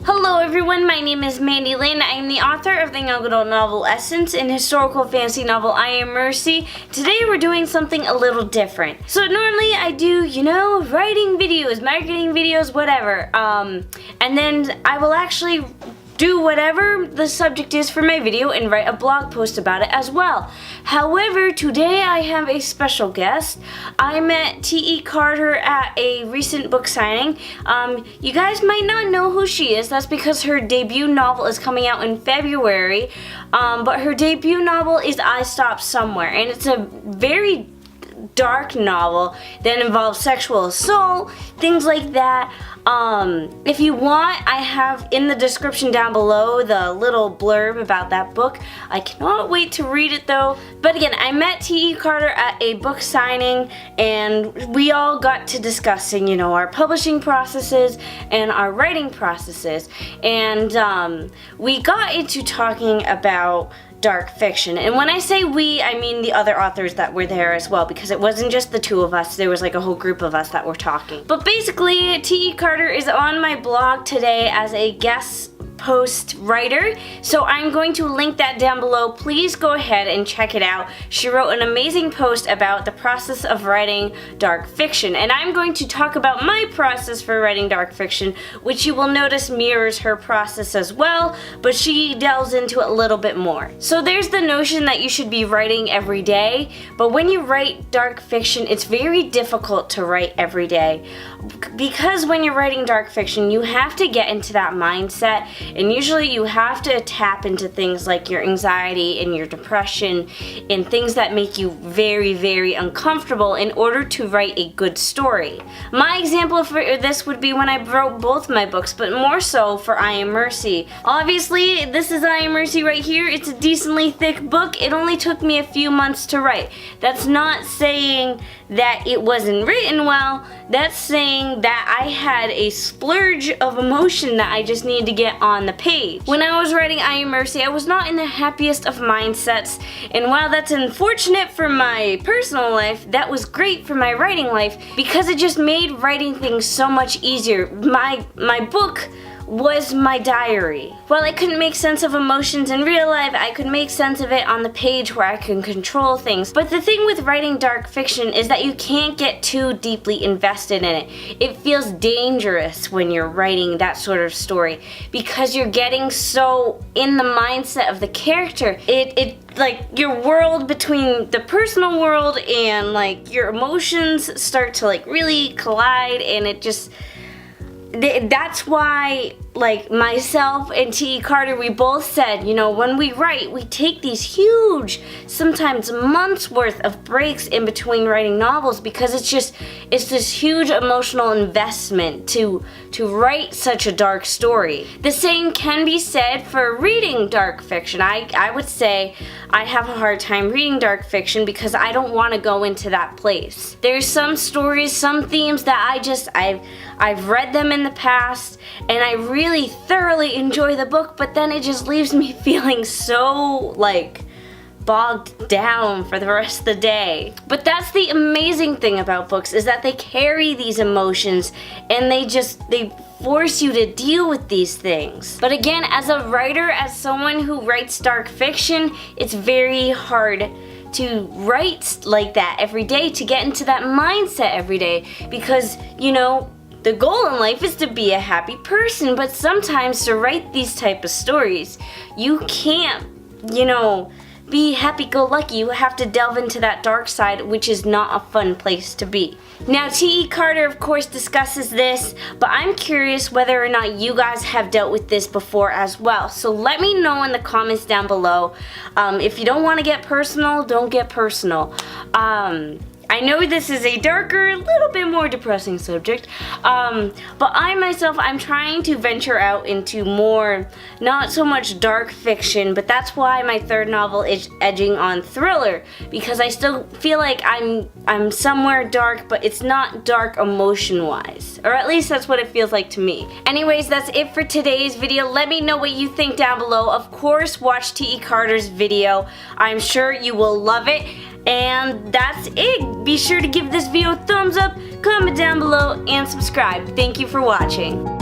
Hello everyone, my name is mandilynn. I am the author of the young adult novel Essence and historical fantasy novel I Am Mercy. Today we're doing something a little different. So normally I do, writing videos, marketing videos, whatever. And then I will actually do whatever the subject is for my video and write a blog post about it as well. However, today I have a special guest. I met T.E. Carter at a recent book signing. You guys might not know who she is. That's because her debut novel is coming out in February. But her debut novel is I Stopped Somewhere, and it's a very dark novel that involves sexual assault, things like that. If you want, I have in the description down below the little blurb about that book. I cannot wait to read it though. But again, I met T.E. Carter at a book signing, and we all got to discussing, our publishing processes and our writing processes. And we got into talking about dark fiction. And when I say we, I mean the other authors that were there as well, because it wasn't just the two of us, there was like a whole group of us that were talking. But basically, T.E. Carter is on my blog today as a guest post writer, so I'm going to link that down below. Please go ahead and check it out. She wrote an amazing post about the process of writing dark fiction, and I'm going to talk about my process for writing dark fiction, which you will notice mirrors her process as well, but she delves into it a little bit more. So there's the notion that you should be writing every day, but when you write dark fiction, it's very difficult to write every day, because when you're writing dark fiction, you have to get into that mindset. And usually you have to tap into things like your anxiety and your depression and things that make you very, very uncomfortable in order to write a good story. My example for this would be when I wrote both my books, but more so for I Am Mercy. Obviously, this is I Am Mercy right here. It's a decently thick book. It only took me a few months to write. That's not saying that it wasn't written well. That's saying that I had a splurge of emotion that I just needed to get on the page. When I was writing I Am Mercy, I was not in the happiest of mindsets, and while that's unfortunate for my personal life, that was great for my writing life because it just made writing things so much easier. My book was my diary. While I couldn't make sense of emotions in real life, I could make sense of it on the page where I can control things. But the thing with writing dark fiction is that you can't get too deeply invested in it. It feels dangerous when you're writing that sort of story because you're getting so in the mindset of the character. It like your world between the personal world and like your emotions start to like really collide, and it just that's why, like, myself and T.E. Carter, we both said, when we write, we take these huge, sometimes months worth of breaks in between writing novels because it's this huge emotional investment to write such a dark story. The same can be said for reading dark fiction. I would say I have a hard time reading dark fiction because I don't want to go into that place. There's some stories, some themes that I've read them in the past, and I really thoroughly enjoy the book, but then it just leaves me feeling so, like, bogged down for the rest of the day. But that's the amazing thing about books, is that they carry these emotions, and they force you to deal with these things. But again, as a writer, as someone who writes dark fiction, it's very hard to write like that every day, to get into that mindset every day, because, the goal in life is to be a happy person, but sometimes to write these type of stories, you can't, be happy-go-lucky. You have to delve into that dark side, which is not a fun place to be. Now, T.E. Carter, of course, discusses this, but I'm curious whether or not you guys have dealt with this before as well. So let me know in the comments down below. If you don't want to get personal, don't get personal. I know this is a darker, little bit more depressing subject, but I myself, I'm trying to venture out into more, not so much dark fiction, but that's why my third novel is edging on thriller, because I still feel like I'm somewhere dark, but it's not dark emotion-wise, or at least that's what it feels like to me. Anyways, that's it for today's video. Let me know what you think down below. Of course, watch T.E. Carter's video. I'm sure you will love it. And that's it. Be sure to give this video a thumbs up, comment down below, and subscribe. Thank you for watching.